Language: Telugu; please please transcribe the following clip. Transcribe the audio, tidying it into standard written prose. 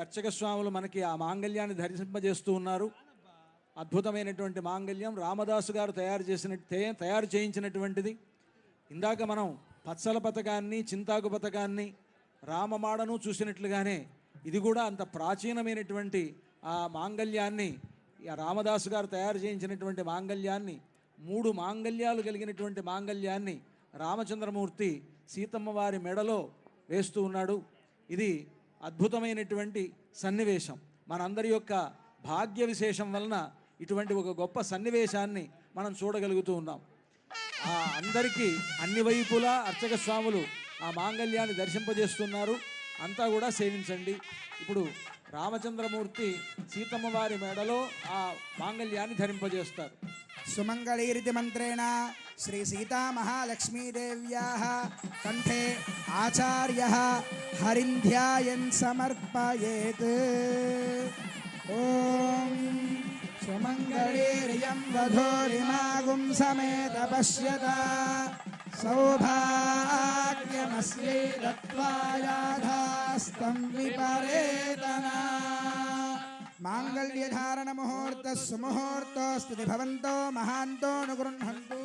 అర్చక స్వాములు మనకి ఆ మాంగళ్యాన్ని ధరింపజేస్తూ ఉన్నారు. అద్భుతమైనటువంటి మాంగళ్యం రామదాసు గారు తయారు చేయించినటువంటిది. ఇందాక మనం పచ్చల పథకాన్ని, చింతాకు పథకాన్ని, రామమాడను చూసినట్లుగానే ఇది కూడా అంత ప్రాచీనమైనటువంటి ఆ మాంగళ్యాన్ని, రామదాసు గారు తయారు చేయించినటువంటి మాంగళ్యాన్ని, 3 మాంగళ్యాలు కలిగినటువంటి మాంగళ్యాన్ని రామచంద్రమూర్తి సీతమ్మ వారి మెడలో వేస్తూ ఉన్నాడు. ఇది అద్భుతమైనటువంటి సన్నివేశం. మనందరి యొక్క భాగ్య విశేషం వలన ఇటువంటి ఒక గొప్ప సన్నివేశాన్ని మనం చూడగలుగుతూ ఉన్నాం. అందరికీ అన్ని వైపులా అర్చక స్వాములు ఆ మాంగళ్యాన్ని దర్శింపజేస్తున్నారు. అంతా కూడా సేవించండి. ఇప్పుడు రామచంద్రమూర్తి సీతమ్మ వారి మెడలో ఆ మాంగళ్యాన్ని ధరింపజేస్తారు. సుమంగళీరితి మంత్రేణ శ్రీ సీతా మహాలక్ష్మీదేవ్యాః కంఠే ఆచార్యః హరింధ్యాయన్ సమర్పయేత్. ఓం సుమంగళీర్యం వధూరిమాగుం సమేత పశ్యత సౌభాగ్యమస్యై దత్వాయాధాస్తం విపరేతనా. మాంగళ్యధారణ ముహూర్త సుముహూర్తోస్తు భవంతో మహాంతో అనుగృహంతు.